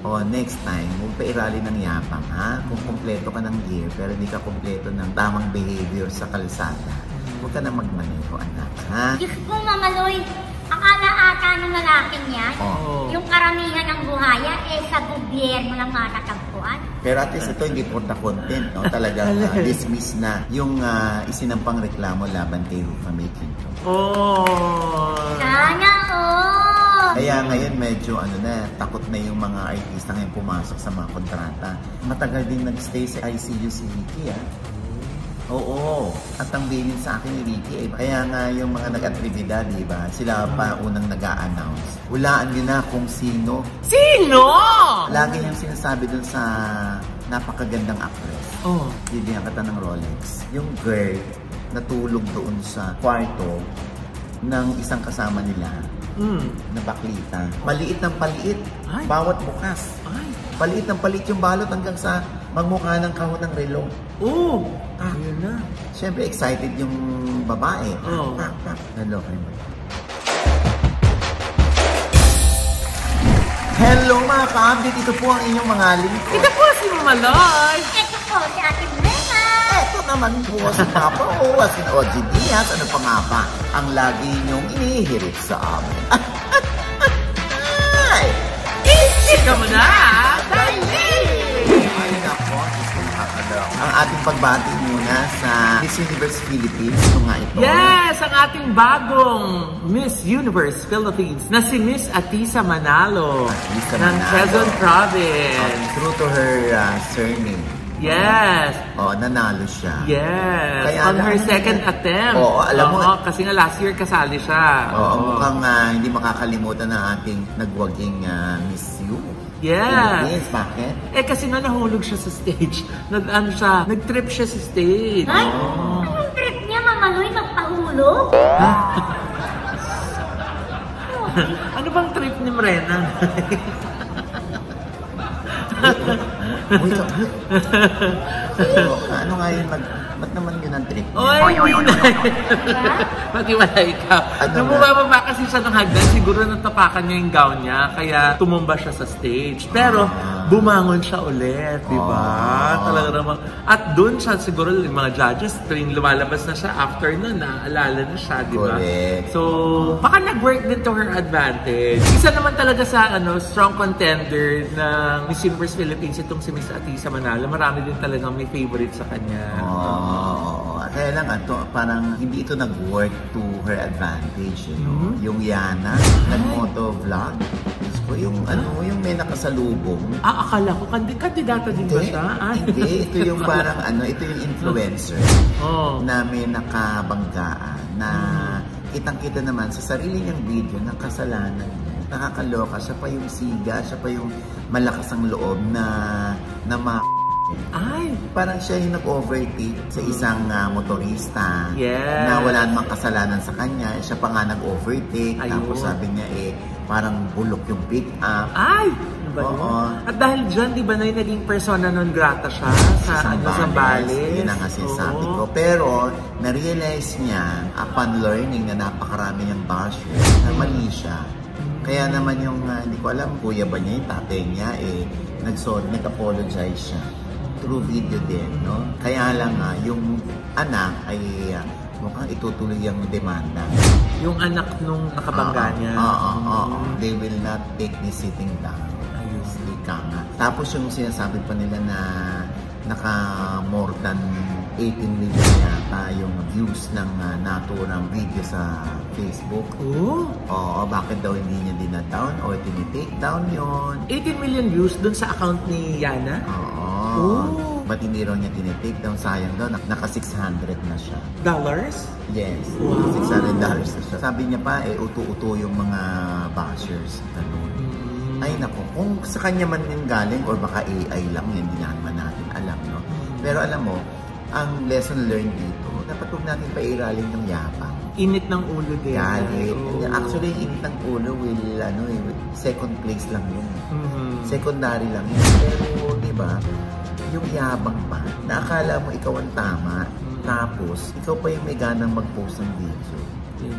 O next time, huwag pa irali ng yapang, ha? Kung kompleto ka ng gear, pero hindi ka kompleto ng tamang behavior sa kalsada, huwag ka na magmaneho, anak, ha? Diyos ko, Mama Loy, akala ata ng lalaking yan, yung karamihan ng buhaya, sa gobyerno lang matatagpuan. Pero at least ito hindi for the content, no? Talagang dismiss na yung isinampang reklamo laban kay Rufa May Quinto. Sana, Kaya ngayon medyo takot na yung mga artista ngayon pumasok sa mga kontrata. Matagal din nag-stay sa ICU si Ricky, Oo. At ang bilin sa akin ni Ricky, kaya nga yung mga nag-atribida, di ba? Sila pa unang nag-a-announce. Hulaan nyo na kung sino. Sino? Lagi yung sinasabi dun sa napakagandang actress. Bibigyan kita ng Rolex. Yung girl natulog doon sa kwarto ng isang kasama nila na baklita. Paliit ng paliit. Bawat bukas. Paliit ng paliit yung balot hanggang sa magmukha ng kahon ng relo. Yun na. Siyempre, excited yung babae. Naloka mo. Hello mga ka-update. Ito po ang inyong mga lingkod. Ito po si Mama Loy. Ito po si Ate Brena. Ito naman po si Papa O, si OG Diaz. Ano pa nga ba ang lagi inyong inihirit sa amin? Ika mo na! Ay nako, ang ating pagbati muna sa Miss Universe Philippines. Ito nga ito. Yes, ang ating bagong Miss Universe Philippines na si Miss Atisa Manalo ng Quezon Province. True to her surname. Yes. Nanalo siya. Yes. Kaya on her second attempt. Alam mo. Kasi nga last year kasali siya. Mukhang hindi makakalimutan ng ating nagwaging Miss You. Yes. Bakit? Kasi nga nahulog siya sa stage. Nag-trip siya sa stage. Anong trip niya, Mama Loy, magpahulog? Ano bang trip ni Morena? Ano nga yun? Ba't naman yun ang trip niya? Hindi na. Pati wala ikaw. Nung bumababa kasi siya ng hagdan, siguro natapakan niya yung gown niya, kaya tumumba siya sa stage. Pero bumangon siya ulit, di ba? Talaga naman. At doon siya, siguro yung mga judges, tuwing lumalabas na siya, after nun, naalala na siya, di ba? So, baka nag-work din to her advantage. Isa naman talaga sa strong contender ng Miss Universe Philippines, itong si Miss Atisa Manalo. Marami din talagang may favorite sa kanya. Kaya lang parang hindi ito nag-work to her advantage. Yung Yana, nag-motovlog. Yung may nakasalubong. Akala ko, kandidata din ba siya? Hindi, ito yung parang ito yung influencer na may nakabanggaan na kitang-kita naman sa sarili niyang video ng kasalanan niya. Nakakaloka, siya pa yung siga, siya pa yung malakas ang loob na parang siya yung nag-overtake sa isang motorista na wala namang kasalanan sa kanya. Siya pa nga nag-overtake. Tapos sabi niya parang bulok yung pick-up. At dahil dyan, di ba na naging persona non grata siya sa Zambales? Yun ang sabi ko. Pero, na-realize niya upon learning na napakarami niyang bashers na mali siya. Kaya naman yung, hindi ko alam, kuya ba niya, yung tatay niya, nag-apologize siya. Through video din, no? Kaya lang yung anak ay mukhang itutuloy yung demanda. Yung anak nung nakabangga niya? They will not take me sitting down. Tapos yung sinasabi pa nila na naka more than 18 million yata yung views ng naturang video sa Facebook. Bakit daw hindi niya din-down or tinitake down yun? 18 million views dun sa account ni Yana? Ba't hindi raw niya tinitake down? Sayang daw, naka 600 na siya. Dollars? Yes, $600 na siya. Sabi niya pa, uto-uto yung mga bashers. Ay nako, kung sa kanya man yung galing or baka AI lang, hindi naman natin alam, no? Pero alam mo, ang lesson learned dito, dapat huwag natin pairalin ng yapang. Init ng ulo din. Galit. Actually, init ng ulo second place lang yun. Secondary lang yun. Pero, di ba, yung yabang pa, na akala mo ikaw ang tama, tapos, ikaw pa yung may ganang mag-post ng video.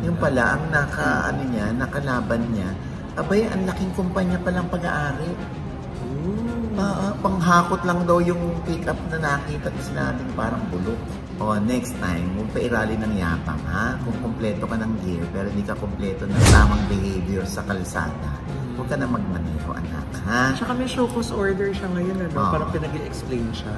Yung pala, ang nakalaban niya, abay, ang laking kumpanya palang pag-aari. Panghakot lang daw yung pick-up na nakita natin parang bulok. Next time, huwag pa irali ng yapang, ha? Kung kompleto ka ng gear, pero hindi ka kompleto ng tamang behavior sa kalsada, huwag ka na magmaneho, anak, ha? Tsaka may show cause order siya ngayon, ano? Parang pinag-i-explain siya.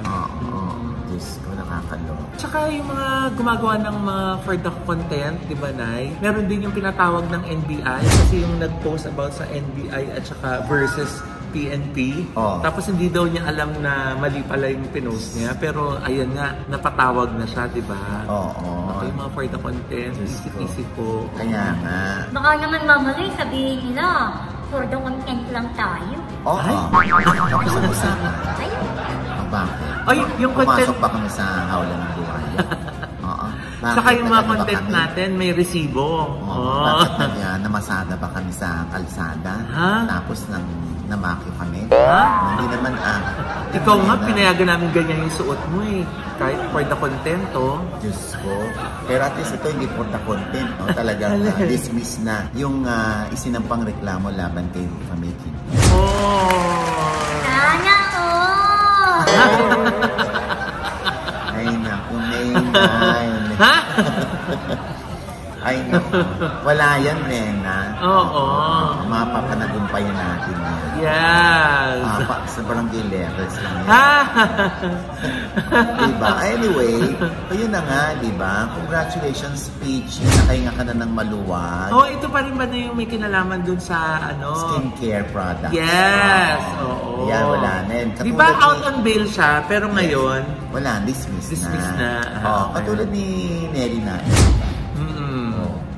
Diyos ko, nakakalo. Tsaka yung mga gumagawa ng mga for the content, di ba, Nay? Meron din yung pinatawag ng NBI kasi yung nag-post about sa NBI at saka versus PNP. Tapos hindi daw niya alam na mali pala yung pinost niya. Pero ayun nga, napatawag na siya, di ba? Ako yung mga for the content, isip-isip ko. Kaya nga. Baka naman mamali, sabihin nila, for the content lang tayo. Tapos ang usapan. Ayun. Bakit? Ay, yung content... Pumasok ba kami sa hawla ng buhay? Saka yung mga content natin, may resibo. Bakit namasada ba kami sa kalsada? Tapos namakyo kami? Hindi naman Ikaw nga, pinayagan namin ganyan yung suot mo eh. Kahit for the content, Diyos ko. Pero at least ito hindi for the content, Talagang dismiss na yung isinampang reklamo laban kay Famiki. Sana Ay naku, Ay naku. Wala yan, Nena. Mapapanagumpayan natin yan. Yes. Sa barangay levels lang yan. Diba? Anyway, yun na nga, diba? Congratulations, Peach. Nakahinga ka na ng maluwag. Ito pa rin ba na yung may kinalaman dun sa skincare product? Yes. Yan, wala na yun. Diba out on bail siya, pero ngayon? Wala, dismiss na. Katulad ni Neri na.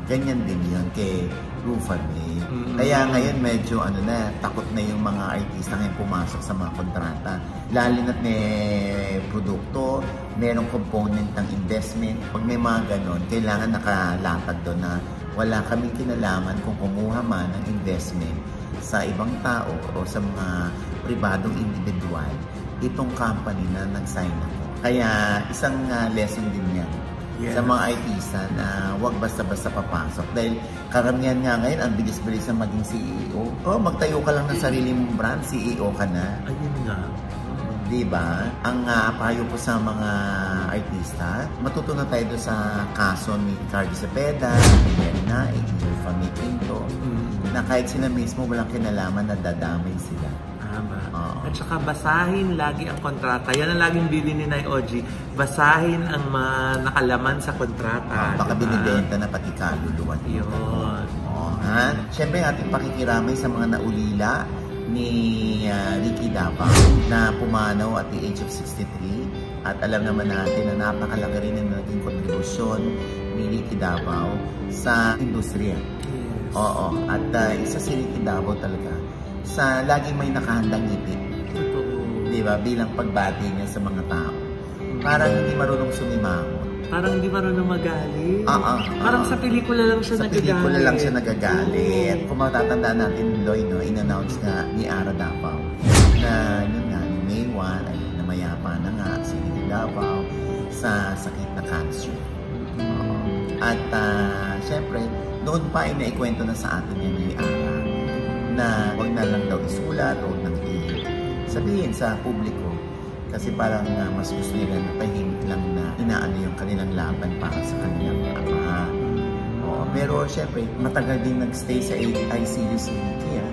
Ganyan din yun kay Rufa May. Kaya ngayon medyo takot na yung mga artista ngayon pumasok sa mga kontrata. Lalo na't may produkto, merong component ng investment. Pag may mga ganon, kailangan nakalatag doon na wala kaming kinalaman kung kumuha man ng investment sa ibang tao o sa mga pribadong individual itong company na nag-sign ako. Kaya isang lesson din yan. Sa mga artista na huwag basta-basta papasok. Dahil karamihan nga ngayon, ang bilis-bilis na maging CEO. Magtayo ka lang ng sarili mong brand, CEO ka na. Ayun nga. Diba? Ang payo ko sa mga artista, matutunan tayo doon sa kaso ni Cardi Cepeda, ni Merna, ni Family Quinto, na kahit sila mismo walang kinalaman na dadamay sila. At saka basahin lagi ang kontrata. Yan ang laging bili ni Nay Oji. Basahin ang nakalaman sa kontrata. Baka binibenta na pati kaluluwa. Yun. Siyempre ating pakikiramay sa mga naulila ni Ricky Davao na pumanaw at the age of 63. At alam naman natin na napakalaki rin ang naging kontribusyon ni Ricky Davao sa industriya. At isa si Ricky Davao talaga sa laging may nakahandang ngiti. Diba? Bilang pagbati niya sa mga tao. Parang hindi marunong sumimangot. Parang hindi marunong magalit. Parang sa pelikula lang siya nagagalit. Sa pelikula lang siya nagagalit. Kung matatandaan natin, Loy, in-announce nga ni Ara Davao na yun nga, May 1, ay namayapa na nga si Davao sa sakit na cancer. At syempre, noon pa ay naikwento na sa atin yan ni Ara na huwag na lang daw isulat o nang sabihin sa publiko kasi parang mas gusto nila na tahimik lang na inaano yung kanilang laban para sa kanilang ama. Pero syempre, matagal din nagstay sa ICU si Ricky.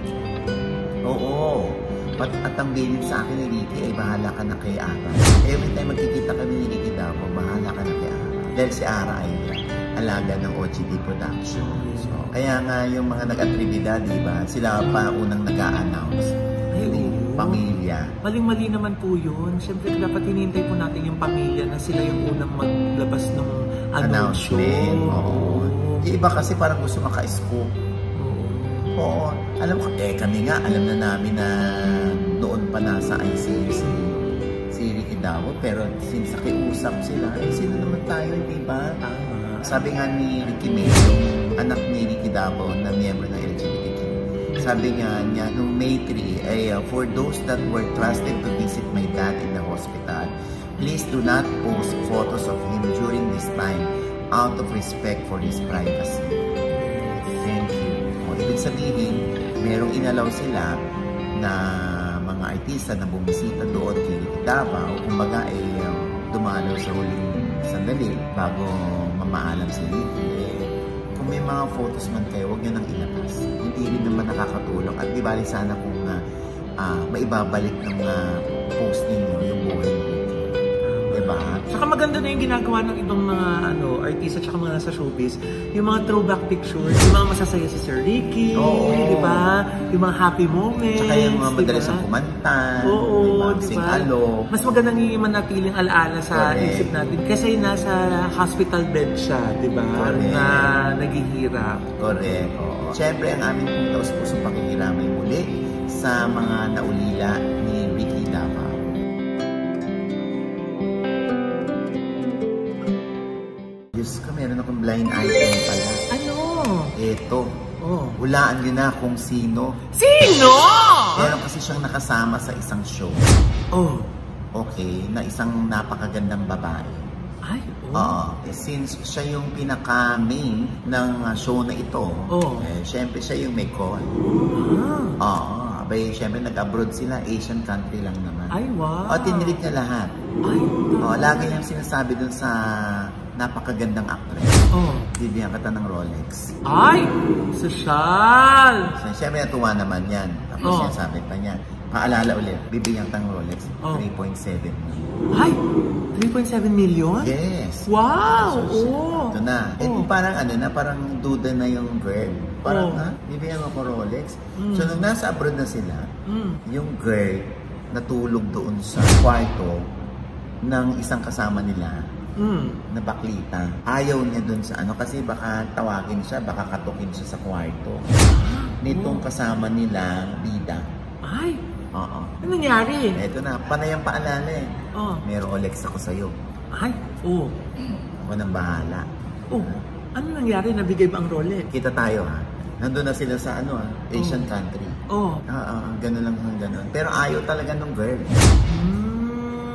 At ang bilin sa akin ni Ricky ay bahala ka na kay Ara. Every time magkikita kami ni Ricky Davao, bahala ka na kay Ara. Dahil si Ara ay alaga ng OGD Productions. Kaya nga yung mga nag-atribida, diba? Sila pa unang nag-a-announce. Yung pamilya. Maling-mali naman po yun. Siyempre, dapat hinihintay po natin yung pamilya na sila yung unang maglabas ng announcement. Iba kasi parang gusto maka-scoop. Alam ko, kami nga, alam na namin na noon pa nasa ICU si Ricky Davao. Pero since nakiusap sila, sino naman tayo, diba? Sabi nga ni Ricky May, anak ni Ricky Davao na miyembro ng LGBTQ. Sabi nga niya, noong May 3, for those that were trusted to visit my dad in the hospital, please do not post photos of him during this time out of respect for his privacy. Thank you. Ibig sabihin, merong inalaw sila na mga artista na bumisita doon kay Davao, kumbaga dumalo sa huling sandali bago mamaalam si Ricky. Kung may mga photos man kayo, huwag nyo nang ilabas. Hindi rin naman nakakatulong at di bali sana kung maibabalik ng post ninyo yung buhay niyo. Diba? Saka maganda na yung ginagawa ng ibang mga artista at mga nasa showbiz. Yung mga throwback pictures, yung mga masasaya si Sir Ricky, diba? Yung mga happy moments. Saka yung mga madalas ang kumanta, sing-alok. Mas magandang yung manatiling alaala sa isip natin kasi nasa hospital bed siya, diba? Na naghihirap. Correct. Siyempre, ang aming taos-pusong pakikiramay muli sa mga naulila ni Ricky Davao. Diyos ko, meron akong blind item pala. Ano? Ito. Hulaan nyo na kung sino. Sino? Meron kasi siyang nakasama sa isang show. Okay, na isang napakagandang babae. Ay, since siya yung pinaka-main ng show na ito, syempre siya yung may call. Abay, syempre nag-abroad sila, Asian country lang naman. Ay, wow. Tinilig niya lahat. Ay, lagi niyang sinasabi dun sa napakagandang actress. Bibigyan kita ng Rolex. Ay, sosyal. Syempre natuwa naman yan. Tapos sinasabi pa niya, paalala ulit, bibigyan kita ng Rolex, 3.7 million. Ay, 3.7 million? Yes. Wow! Ito na. Parang duda na yung girl. Parang, bibigyan mo ko Rolex. So, nung nasa abroad na sila, yung girl natulog doon sa kwarto ng isang kasama nila na baklita. Ayaw niya doon sa kasi baka tawagin siya, baka katukin siya sa kwarto. Nitong kasama nila, bida. Ay! Ano nangyari? Ito na, panay ang paalala eh. May Rolex ako sa'yo. Ay, Ako nang bahala. Ano nangyari? Nabigay ba ang Rolex? Kita tayo Nandun na sila sa Asian country. Ganun lang ganun. Pero ayaw talaga nung girl.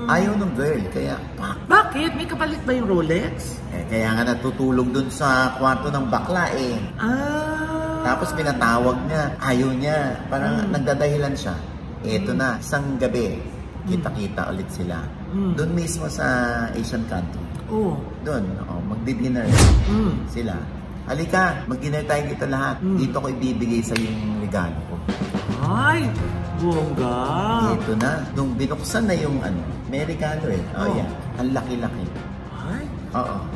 Ayaw nung girl, kaya Bakit? May kapalit ba yung Rolex? Kaya nga natutulog dun sa kwarto ng bakla Tapos pinatawag niya, ayaw niya. Parang nagdadahilan siya. Eto na, isang gabi, kita-kita ulit sila. Doon mismo sa Asian country. Doon, magdi-dinner sila. Halika, mag-dinner tayo dito lahat. Dito ko ibibigay sa yung regalo ko. Ay, bongga. Ito na, nung binuksan na yung may regalo yan. Ang laki-laki. Ay,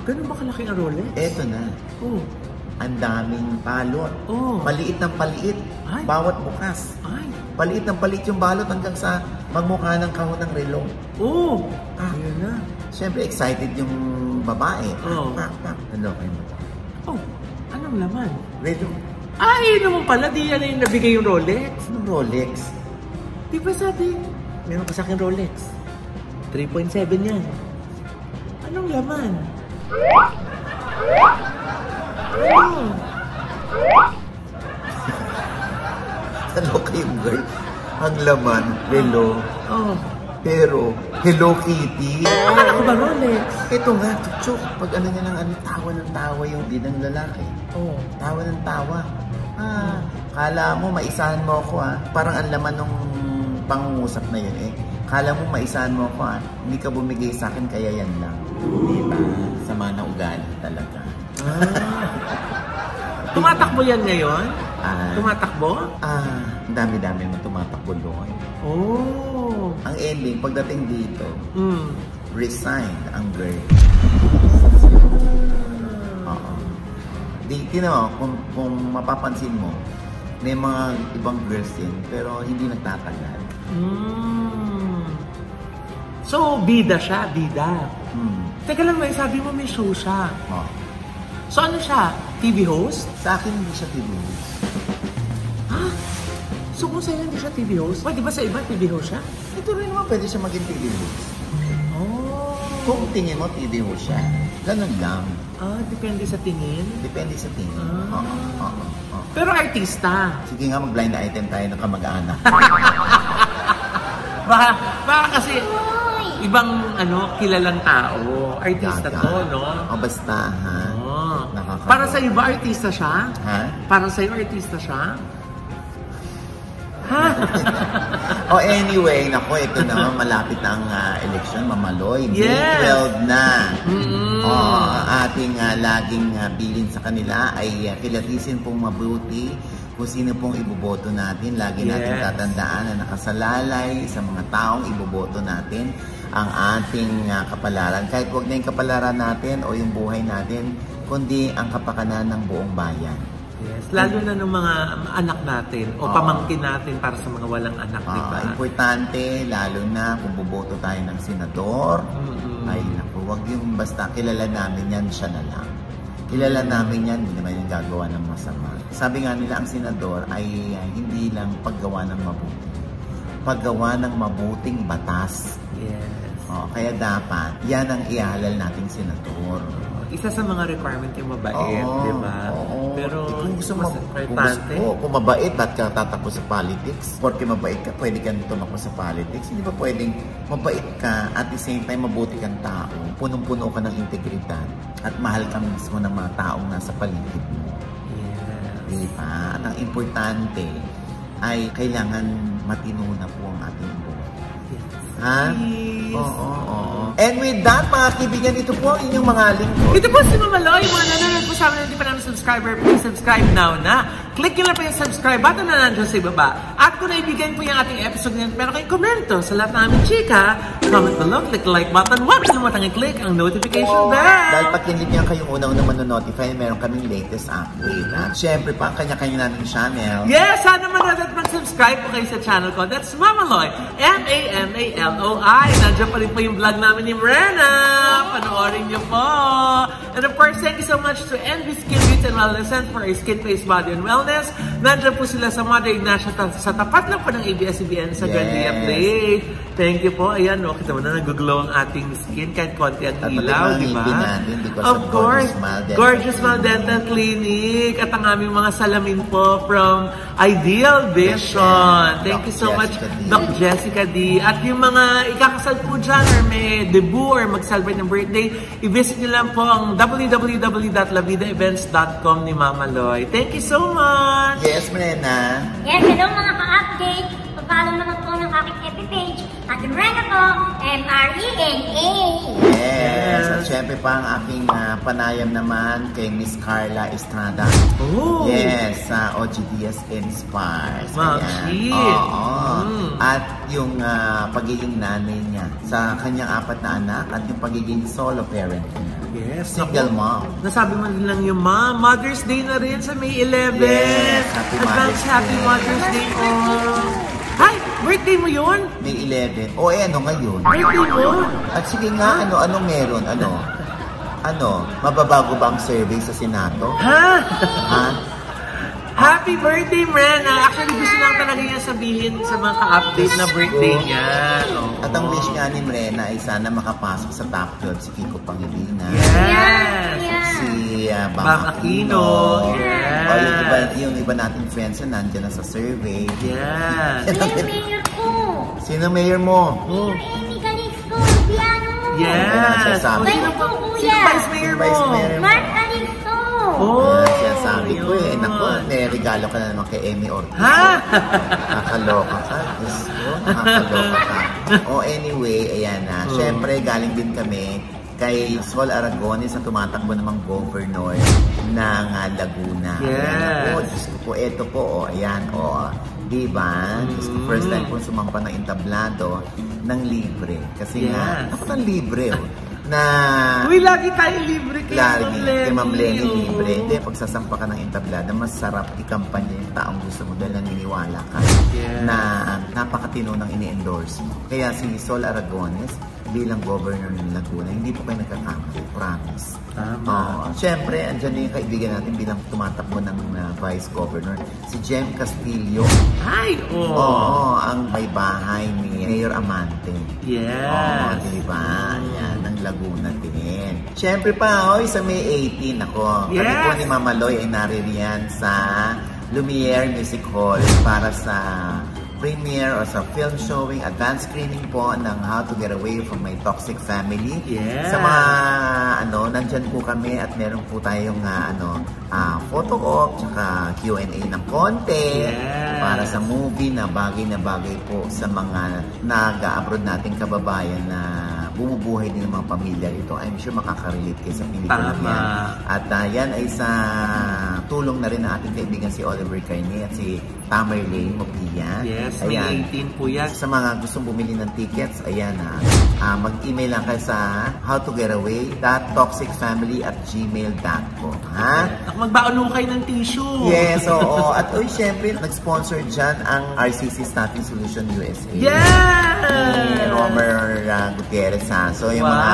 ganun ba kalaki ang Rolex? Eto na. Ang daming balot. Paliit ng paliit. Ay. Bawat bukas. Ay. Paliit ng paliit yung balot hanggang sa magmukha ng kahon ng relo. Ayun na. Siyempre, excited yung babae. Ano kayo mo? Anong laman? Relo. Ay, naman pala. Di yan yung nabigay yung Rolex. Anong Rolex? Di ba sabi, meron ka sa akin Rolex. 3.7 yan. Anong laman? Ano kayong girl? Ang laman, relo. Pero, Hello Kitty. Akala ko ba Rolex? Ito nga, tutsok. Pag niya ng tawa ng tawa yung bidang lalaki. Tawa ng tawa. Kala mo, maisahan mo ako Parang ang laman nung pangungusap na yun Kala mo, maisahan mo ako Hindi ka bumigay sa akin, kaya yan lang. Diba? Sama na ugali talaga. Tumatakbo yan ngayon? Tumatakbo? Ang dami-dami mo tumatakbo doon. Ang ending, pagdating dito, resigned ang girl. Kung mapapansin mo, may mga ibang girls din, pero hindi nagtatagal. So, bida siya, bida. Teka lang, sabi mo may show siya. So ano siya? TV host? Sa akin hindi siya TV host. So kung sa'yo hindi siya TV host? Di ba sa iba TV host siya? Ito rin naman pwede siya maging TV host. Kung tingin mo TV host siya, ganun lang. Depende sa tingin? Depende sa tingin. Pero artista? Sige nga, mag-blind item tayo ng kamag-anak. baka kasi ibang kilalang tao. Artista to, no? Basta Para sa iba, artista siya? Ha? Para sa iyo, artista siya? Anyway, nako, ito naman, malapit na ang eleksyon, Mamaloy. May 12 na. Ating laging bilin sa kanila ay kilatisin pong mabuti kung sino pong iboboto natin. Lagi natin tatandaan na nakasalalay sa mga taong iboboto natin ang ating kapalaran. Kahit huwag na yung kapalaran natin o yung buhay natin, kundi ang kapakanan ng buong bayan. Yes, lalo na ng mga anak natin o pamangkin natin para sa mga walang anak, diba? Importante, lalo na kung boboto tayo ng senador, ay naku, huwag yung basta kilala namin yan, siya na lang. Kilala namin yan, hindi naman yung gagawa ng masama. Sabi nga nila, ang senador ay hindi lang paggawa ng mabuti. Paggawa ng mabuting batas. Yes. Kaya dapat, yan ang ihalal nating senador. Isa sa mga requirement yung mabait, di ba? Pero kung gusto mo, kung mabait, ba't ka tatakbo sa politics? Porque mabait ka, pwede ka tumakbo sa politics. Hindi ba pwedeng mabait ka at the same time mabuti kang tao, punong-puno ka ng integridad at mahal ka mismo ng mga taong nasa paligid mo. Di ba? At ang importante ay kailangan matino na po ang ating buhay. Ha? And with that, mga kaibigan, ito po ang inyong mga lingkod. Ito po si Mamaloy. Mga nanonood po sa amin na hindi pa namin subscriber, please subscribe now na. Click nyo lang po yung subscribe button na nandiyan sa ibaba. At kung naibigan po yung ating episode ngayon, pero kayong komento sa lahat ng aming chika, comment below, click the like button, huwag kalimutang i-click ang notification bell. Dahil pag kinlik nyo kayong unang manonotify, meron kaming latest update. At syempre pa, kanya-kanya namin channel. Yes! Sana manood at mag-subscribe po kayo sa channel ko. That's Mamaloy. M-A-M-A-L-O-I. Nandiyan pa rin po yung vlog namin ni Brenna. Panoorin niyo po. And of course, thank you so much to Envy Skin Beauty and Wellness Center for our skin, face, body, and wellness. Nandiyan po sila sa Mother Ignacia sa tapat lang po ng ABS-CBN sa Gandhi Update. Thank you po. Ayan, kita mo na nag-glow ang ating skin kahit konti ang ilaw, di ba? Of course, Gorgeous Smile Dental Clinic at ang aming mga salamin po from Ideal Vision. Thank you so much, Doc Jessica D. At yung mga ikakasal po dyan or may debut or mag-celebrate ng birthday, i-visit nyo lang po ang www.lavidaevents.com ni Mamaloy. Thank you so much! Yes, Brenna. Yes, hello mga ka-update. Follow naman po ng aking FB page. At Brenna po, M-R-E-N-A. Yes. At syempre pa ang aking panayam naman kay Miss Carla Estrada. Oh. Yes, sa OGDS Inspires. At yung pagiging nanay niya sa kanyang 4 na anak at yung pagiging solo parent niya. Yes. Single mom. Nasabi mo lang yung Mother's Day na rin sa May 11. Yes. Happy Mother's Day po. Hi! Birthday mo yun? May 11. Ano ngayon? Birthday mo? At sige nga, anong meron? Mababago ba ang survey sa Senado? Ha? Happy birthday, Brenna! Actually, gusto lang talaga niya sabihin sa mga ka-update na birthday niya. Oh. At ang wish nga ni Brenna ay sana makapasok sa top 12 si Kiko Pangilinan. Yes! Si Bam Aquino. Yes! O yung iba nating friends na nandiyan na sa survey. Yes! Yung mayor ko! Sino mayor mo? Mayor Amy Calixto, piano! Yes! Sino po, kuya? Vice mayor mo? Mark Calixto! Oh! Sabi ko naku, regalo ka na naman kay Amy Ortiz. Ha? Nakakaloka ka. Diyos ko, nakakaloka ka. Anyway, ayan na. Siyempre, galing din kami kay Sol Aragones na tumatakbo namang governor ng Laguna. Yes. Ayan, Diyos ko po, eto po, ayan, diba? Diyos ko, first time po sumampa ng entablado ng libre. Kasi nga, dapat ang libre, Uy, lagi tayo libre kay Ma'am Lenny libre. Hindi, pagsasampa ka ng entablada, masarap ikampanya yung taong gusto mo dahil naniniwala ka na napakatino ng ini-endorse mo. Kaya si Sol Aragones, bilang governor ng Laguna, hindi po kayo nagkakamali. Promise. Siyempre, andyan na yung kaibigan natin bilang tumatakbo ng vice governor, si Jem Castillo. Ay! Ang may bahay ni Mayor Amante. Yes! Diba? Yan, ng Laguna din. Siyempre pa, sa May 18 ako. Yes! Kami po ni Mama Loy ay naririyan sa Lumiere Music Hall para sa premiere or sa film showing, advanced screening po ng How to Get Away from My Toxic Family. Yes. Sa mga nandyan po kami at meron po tayong photo op tsaka Q&A ng konti para sa movie na bagay po sa mga nag-abroad nating kababayan na bumubuhay din ng mga pamilya ito. I'm sure makaka-relate kayo sa pelikula yan. At yan ay sa tulong na rin ng ating kaibigan si Oliver Carne at si Tamerlane Mopian. Yes, May 18 po yan. Sa mga gustong bumili ng tickets, ayan mag-email lang kayo sa howtogetaway.toxicfamily@gmail.com. Magbaon kayo ng tissue. Yes, oo. At syempre, nag-sponsor dyan ang RCC Staffing Solution USA. Yes! Romer Gutierrez. So, yung mga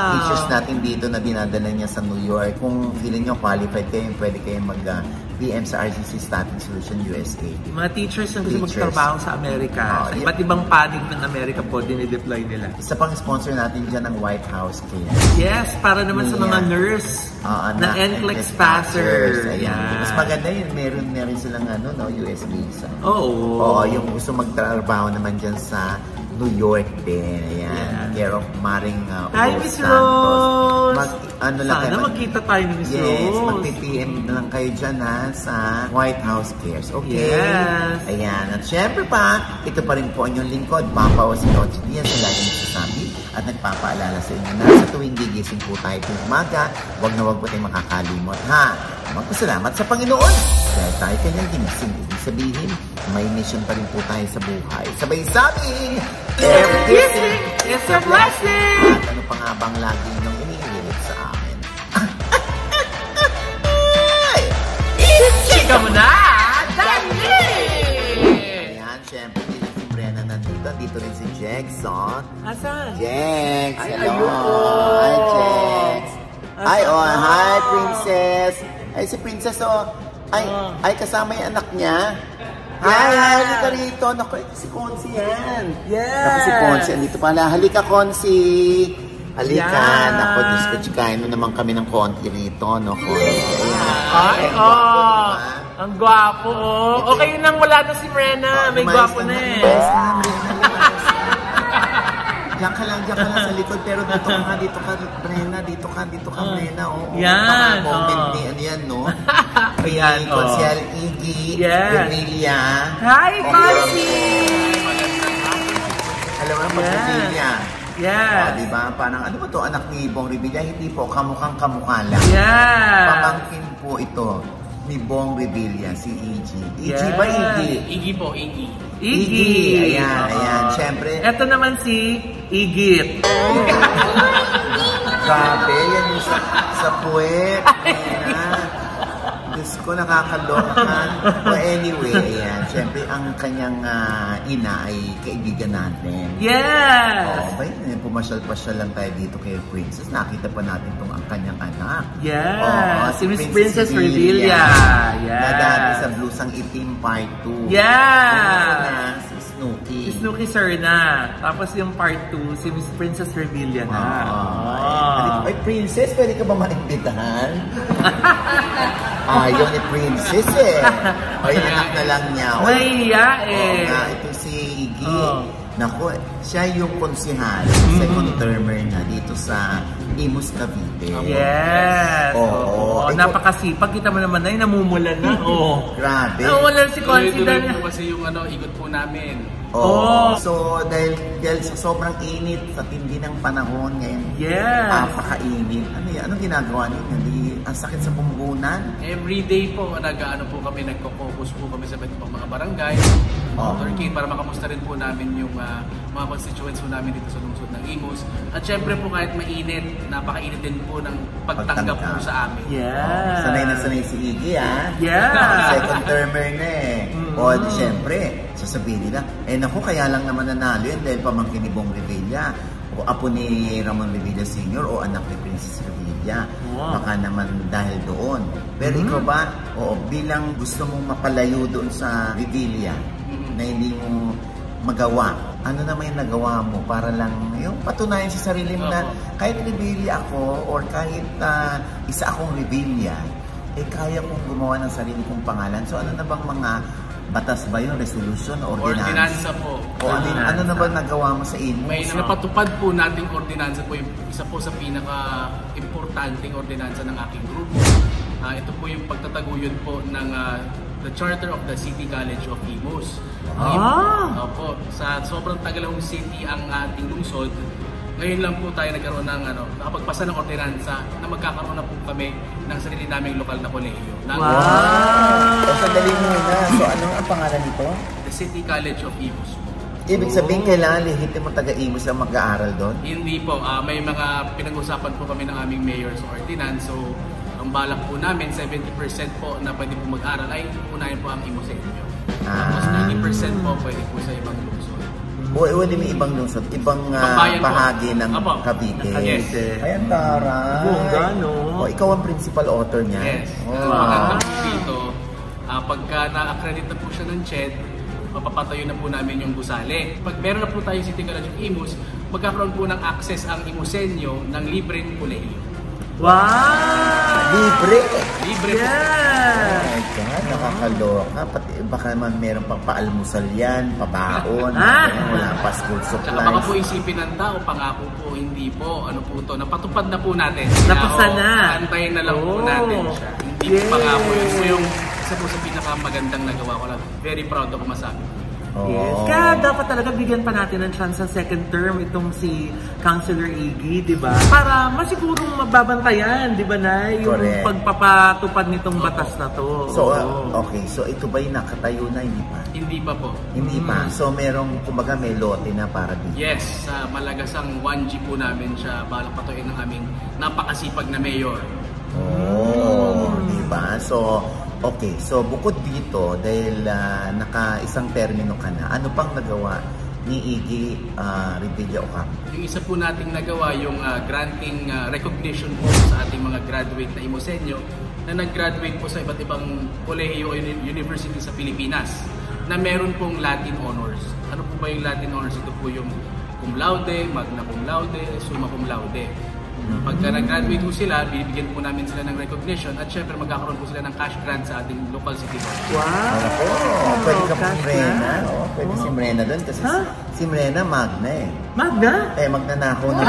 teachers natin dito na dinadala niya sa New York, kung feeling nyo qualified kayo, pwede kayo mag-PM sa RCC Staffing Solution USA. Mga teachers na gusto magtrabaho sa Amerika. Sa iba't ibang panig ng Amerika po, dinideploy nila. Isa pang sponsor natin dyan ng White House Care. Yes, para naman sa mga nurse na NCLEX passers. Ayan. Mas maganda yun. Meron silang US visa. Oo. Yung gusto magtrabaho naman dyan sa New York din. Ayan. Care of Maring Hi, Miss Rose! Sana magkita tayo ni Miss Rose. Yes, mag-PM na lang kayo dyan sa White House Cares. Okay? Yes. Ayan. At syempre pa, ito pa rin po ang inyong lingkod. Papa o si Coach Diaz sa laging nagsasabi at nagpapaalala sa inyo na sa tuwing gigising po tayo tuwing umaga, huwag na huwag po tayong makakalimot, ha? Magpasalamat sa Panginoon dahil tayo kanyang ginising. Ibig sabihin, may mission pa rin po tayo sa buhay. Sabay sabi, every gising is a blessing! At ano pa nga bang lagi niyong inihilig sa amin? Chika mo na! Dali! Ayan, syempre, dito si Brenna nandito. Dito rin si Jegson. Asan? Jex! Hello! Ayun. Hi, Jex! Hi, Princess! Ay, si Princess, ay, kasama yung anak niya. Hi, halika rito. Naku, si Consi yan. Yes. Naku, si Consi. Andito pala. Halika, Consi. Halika. Yan. Naku, Diyos ko, chikain mo naman kami ng konti rito, no, Consi. Ay, ang gwapo, Okay, yun lang, wala na si Brenna. May gwapo na eh. Diyan ka lang sa likod, pero dito ka, Brenna, dito ka, Brenna, Yan, moment ni, yan, no? Ayan, Konsyal Iggy, Revilla. Hi, Consi! Alam mo, Revilla. Yeah. Diba? Parang, ano ba to, anak ni Bong Revilla? Hindi po, kamukhang-kamukha lang. Yeah. Pamangkin po ito ni Bong Revilla, si Iggy. Iggy ba Iggy? Iggy po, Iggy. Iggy. Ayan. Siyempre. Ito naman si Igit. Grabe, yan yung sa puwet. Diyos ko, nakakalokan. Anyway, ayan. Siyempre, ang kanyang ina ay kaibigan natin. Yes! Pumasyal-pasyal lang tayo dito kay Princess. Nakita pa natin itong ang kanyang anak. Yes! Si Miss Princess Revilla. Yes! Na dati sa Blusang Itim Part 2. Yes! Si Snooki. Si Snooki Sir na. Tapos yung Part 2, si Miss Princess Revilla na. Ay, Princess, pwede ka ba maimbitahan? Ayaw ni Princess Ay, anak na lang niya. Nahiya eh. Ito si Iggy. Naku, siya yung konsihal, second termer na dito sa Imus, Cavite. Yes! Napakasipag. Kita mo naman na namumulan na. Grabe. Namumulan si Consi. Tuloy po kasi yung ikot po namin. So, dahil sa sobrang init, sa tindi ng panahon ngayon, napakainit. Anong ginagawa ninyo? Ang sakit sa bumbunan? Every day po, nagko-focus po kami sa mga barangay, Turkey, para makamusta rin po namin yung mga constituents po namin dito sa lungsod ng Imus. At syempre po kahit mainit, napakainit din po ng pagtanggap po sa amin. Sanay na sanay si Iggy, Second termer na di syempre, sasabihin nila, naku, kaya lang naman nanalo yun dahil pamangkin ni Bong Revilla, o apo ni Ramon Revilla Sr. o anak ni Princess Revilla. Baka naman dahil doon. Pero ikaw ba, bilang gusto mong mapalayo doon sa Revilla, na hindi mo magawa, ano naman yung nagawa mo para lang yung patunayan sa sarili mo na kahit Revilla ako or kahit isa akong Revilla, kaya kong gumawa ng sarili kong pangalan. So ano na bang mga batas ba yun? Resolution o ordinansa? Ordinansa po. O ano na ba nagawa mo sa Imus? May napatupad po nating ordinansa po, isa po sa pinaka-importanting ordinansa ng aking grupo. Ito po yung pagtataguyod po ng the Charter of the City College of Imus. Opo, sa sobrang tagalong city ang ating lungsod, ngayon lang po tayo nagkaroon ng nakapagpasa ng ordinansa na magkakaroon na po kami ng sarili naming lokal na kolehiyo. Wow! O sandali muna. So ano ang pangalan nito? The City College of Imus. Ibig sabihin kailangan lehitim mo taga-Imus ang mag-aaral doon? Hindi po. May mga pinag-usapan po kami ng aming mayor sa ordinance. So ang balak po namin, 70% po na pwede po mag-aral ay unahin po ang Imusenyo. Tapos 30% po pwede po sa ibang lungsod. O hindi may ibang lungsod, ibang bahagi ng Cavite. Yes. Ayan, taray. O ikaw ang principal author niya? Yes. Maganda po dito, pagka na-accredit na po siya ng CHED, mapapatayo na po namin yung gusali. Pag meron na po tayo City College of Imus, magkakaroon po ng access ang Imusenyo ng libreng kolehiyo. Wow! Libre! Libre po. Yeah! Oh my God, nakakaloka. Pati, baka naman meron pang paalmusal yan, pabaon, wala pa school supplies. Tsaka baka po isipin ng tao, pangako po, hindi po, ano po to, napatupad na po natin. Napasa na. Antayin na lang po natin siya. Hindi po pangako yun. So yung isa po sa pinakamagandang nagawa ko lang. Very proud ako masabi. Yes. Kaya dapat talaga bigyan pa natin ng chance sa second term itong si Councilor Iggy, di ba? Para masigurong mababantayan, di ba na? Yung pagpapatupad nitong batas na to. So, okay. So, ito ba'y nakatayo na? Hindi pa? Hindi pa po. Hindi pa. So, merong, kumbaga, may lote na para dito. Yes. Sa Malagasang 1G po namin siya balak patuloy ng aming napakasipag na mayor. Di ba? So, okay, so bukod dito, dahil naka-isang termino ka na, ano pang nagawa ni Iggy Revilla Ocampo? Yung isa po nating nagawa, yung granting recognition po sa ating mga graduate na Imusenyo na nag-graduate po sa iba't ibang kolehiyo o university sa Pilipinas na meron pong Latin honors. Ano po ba yung Latin honors? Ito po yung cum laude, magna cum laude, summa cum laude. Pagka nag-graduate po sila, bibigyan po namin sila ng recognition at syempre magkakaroon po sila ng cash grant sa ating local city board. Wow! Pwede ka po Mrena. Pwede si Mrena doon kasi si Mrena magna eh. Magna? Magnanakaw na.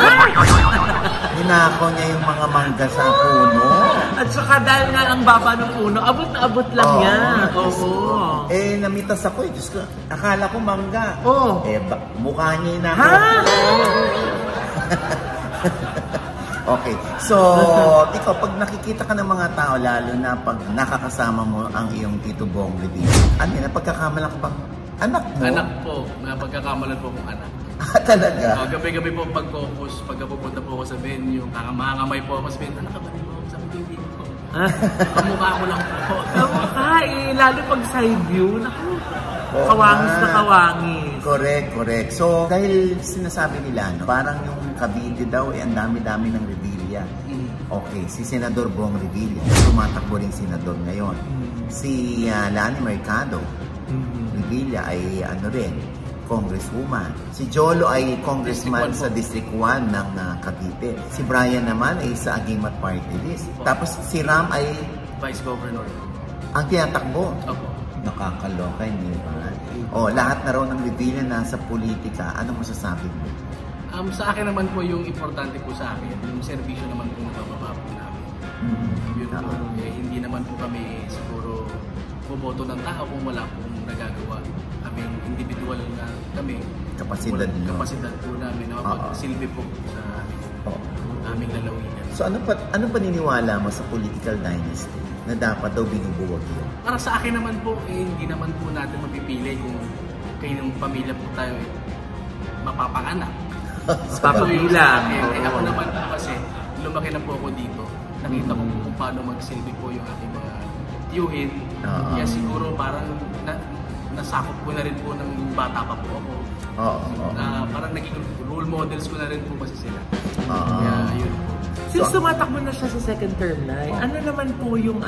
Ninakaw niya yung mga mangga sa puno. At saka dahil nga ang baba ng puno, abot na abot lang yan. Oo. Namitas ako eh. Diyos ko, akala ko mangga. Mukha niya yung nakaw. Okay. So, ikaw, pag nakikita ka ng mga tao, lalo na pag nakakasama mo ang iyong Tito Bong Revilla, ano yun, pagkakamalan ka bang anak mo? Anak po, pagkakamalan po kong anak. Talaga? Gabi-gabi po pag-focus, pagka pupunta po ako sa venue, makangamay po ako sa venue, anak ka ba rin po? Sabi ko, hindi po. Kamukha ko lang po. Kamukha lalo pag side view, naku. Kawangis na kawangis. Correct. So, dahil sinasabi nila, parang yung Cavite daw, ang dami-dami ng Revilla. Okay, si Senador Bong Revilla, tumatakbo rin senador ngayon. Si Lani Mercado Revilla ay congresswoman. Si Jolo ay congressman sa District 1 ng Cavite. Si Brian naman ay sa Agimat Party List. Tapos si Ram ay Vice Governor. Ang tinatakbo. Opo. Nakakaloka, hindi ba? Lahat na raw ng Revilla nasa politika. Ano masasabi mo? Sa akin naman po yung importante po sa akin, yung servisyo naman po nabababa po namin. Yun po, hindi naman po kami siguro boboto ng tao kung wala pong nagagawa. Kaming individual na kami. Kapasidad po namin na mapagsilbi po sa aming lalawigan. So ano paniniwala mo sa political dynasty na dapat daw binubuwag yun? Para sa akin naman po, hindi naman po natin mapipili kung kayong pamilya po tayo mapapanganak. Sa papabilang. Ako naman po kasi, lumaki na po ako dito. Nakita ko kung paano magsilbi po yung ating mga tiyuhin. Kaya siguro parang nasakop ko na rin po ng bata pa po ako. Parang naging role models ko na rin po kasi sila. Kaya yun po. Since tumatakbo na siya sa second term na, ano naman po yung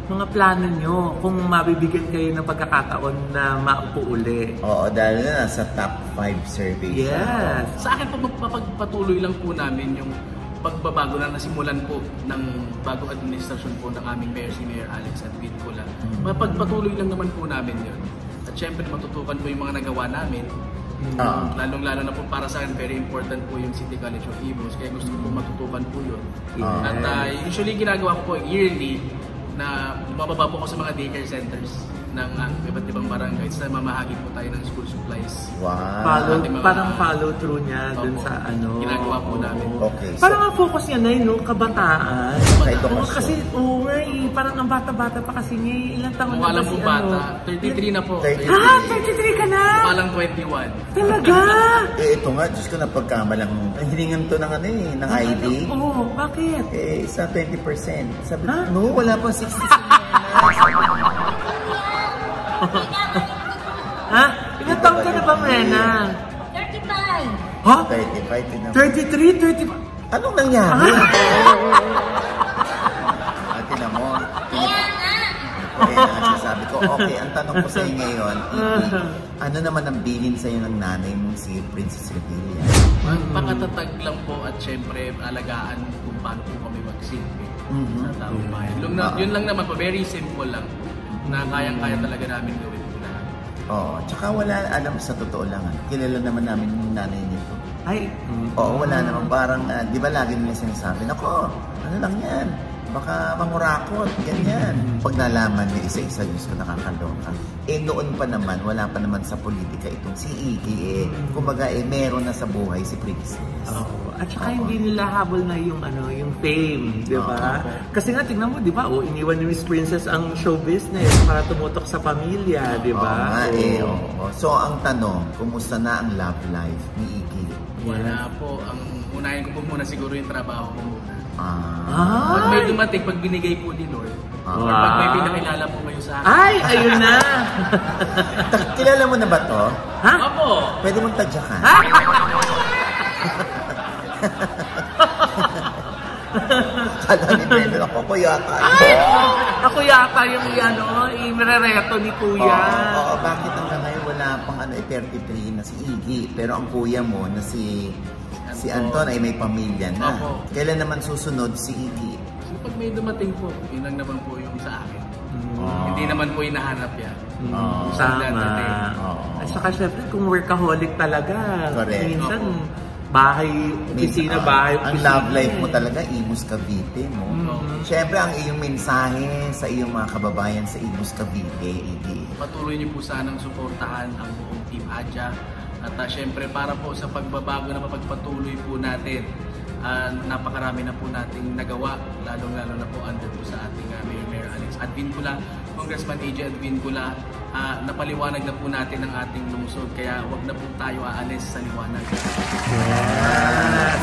mga plano nyo kung mabibigyan kayo ng pagkakataon na maupo uli? Dahil na sa top 5 survey. Yes. Sa akin po, mapagpatuloy lang po namin yung pagbabago na nasimulan po ng bagong administrasyon po ng aming mayor, si Mayor Alex Advincula. Mapagpatuloy lang naman po namin yun. At syempre matutukan po yung mga nagawa namin. Lalong-lalo na po para sa akin, very important po yung City College of Imus. Kaya gusto ko po matutukan po yun. At usually ginagawa ko po yearly na mababa po ko sa mga daycare centers ng iba't ibang barangays na mamahagi po tayo ng school supplies. Wow! Parang follow through niya dun sa ano. Ginagawa po namin. Okay. Parang ang focus niya na yun, no? Kabataan. Oo, kasi, parang ang bata-bata pa kasi niya. Ilang taon Mukha na lang ba po si bata. 33 na po. 33 ka na? Mukha lang 21. Talaga? Ito nga, Diyos ko, napagkamalang hiningan to ng ng ID. Oo, bakit? Isa 20%. Sabi, no, wala pa 60. Ha? Ilang taon ka na ba, Mrena? 35. Ha? 35. 33? 35? Anong nangyari? Tinan mo. Sabi ko, okay, ang tanong ko sa iyo ngayon, ano naman ang bilin sa iyo ng nanay mong si Princess Revilla? Pakatatag lang po at syempre alagaan kung paano po kami magsilbi sa taong bayan. Yun lang naman po, very simple lang na kayang-kaya talaga namin gawin po lahat. Oo, tsaka wala, alam, sa totoo lang, kilala naman namin yung nanay nito. Ay, oo, wala naman, parang, di ba lagi nila sinasabi, nako, ano lang yan, baka mangurakot, ganyan. Pag nalaman niya isa-isa, Diyos ko, nakakaloka. Noon pa naman, wala pa naman sa politika itong si Iggy, kumbaga, meron na sa buhay si Princess. At saka hindi nila habol na yung yung fame, di ba? Kasi nga, tingnan mo, di ba? Iniwan ni Miss Princess ang show business para tumutok sa pamilya, di ba? So, ang tanong, kumusta na ang love life ni Iggy? Wala po. Ang unahin ko po muna siguro yung trabaho ko muna. Pag may dumating, pag binigay po ni Lord, pag may pinakilala po kayo sa akin. Ay, ayun na! Kilala mo na ba to? Ha? Opo! Pwede mong tadyakan. Kala ni Brenda, ako yata. Ako yata yung imirereto ni Kuya. Oo, bakit hanggang ngayon wala pang 33 na si Iggy, pero ang kuya mo na si Anton ay may pamilya na. Kailan naman susunod si Iggy? So pag may dumating po, yun lang naman po yung sa akin. Hindi naman po hinahanap yan. Tama. At saka syempre kung workaholic talaga. Correct. Minsan, bahay, opisina. Ang love life mo talaga, Imus Cavite, no? Syempre, ang iyong mensahe sa iyong mga kababayan sa Imus Cavite, Iggy. Patuloy niyo po sanang suportahan ang buong Team Adya. At syempre, para po sa pagbabago na mapagpatuloy po natin, napakarami na po nating nagawa, lalong-lalo na po under po sa ating Mayor Alex Advincula, Congressman AJ Advincula. Napaliwanag na po natin ang ating lungsod, kaya wag na po tayo aalis sa liwanag. Yes!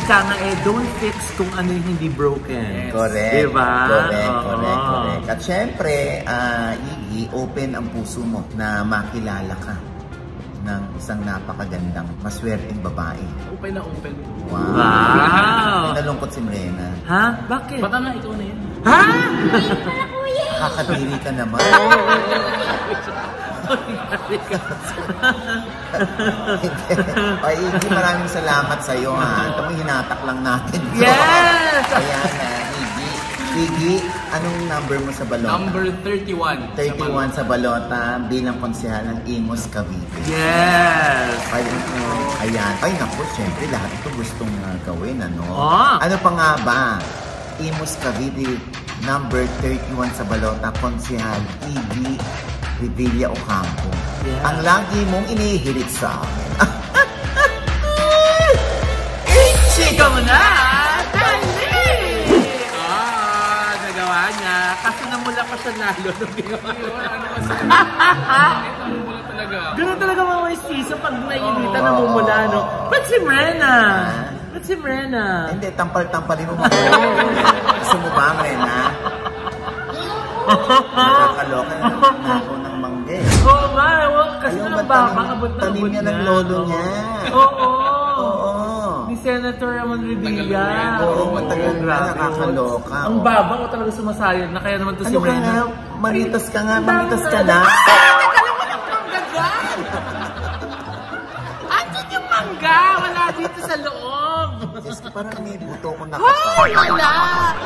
Ika nga don't fix kung ano yung hindi broken. Yes. Correct. Diba? Correct. At syempre, Iggy, open ang puso mo na makilala ka ng isang napakagandang, maswerteng babae. Open na open. Wow! Nalungkot si Mrena. Ha? Bakit? Baka nga ikaw na yun. Ha? Kakatiri ka naman. Ay, Iggy, maraming salamat sa iyo, ha. Ito mo, hinatak lang natin. Yes! Ayan, Iggy, anong number mo sa balota? Number 31. 31 sa balota bilang konsehal ng Imus Cavite. Yes! Ayan. Ay, naku, syempre, lahat ito gustong gawin, ano? Oh. Ano pa nga ba? Imus Cavite, number 31 sa balota, konsehal Iggy Revilla Ocampo. Yeah. Ang lagi mong inihirit sa akin. Chika mo na! Nagawa niya. Kasi namula pa siya nalo nung ginawa. Ganun talaga mga mestizo pag nainita namumula, no? Ba't si Mrena? Ba't si Mrena? Hindi, tampal-tampalin mo. Gusto mo ba, Mrena? Nakakaloka na ako ng mangge. Oo nga, kasi naman baba, abot na tanim niya ng lolo niya. Oo. Ni Oo. Senator Ramon Revilla. Oo, matagal na, nakakaloka. Ang baba ko talaga sumasayod na kaya naman to si Ano ka Mrena. nga? Maritas ka nga, maritas ka na. Alam mo yung mangga dyan! Andyan yung mangga! Wala dito sa loob! Diyos ko, parang may buto ko nakapag. Wala!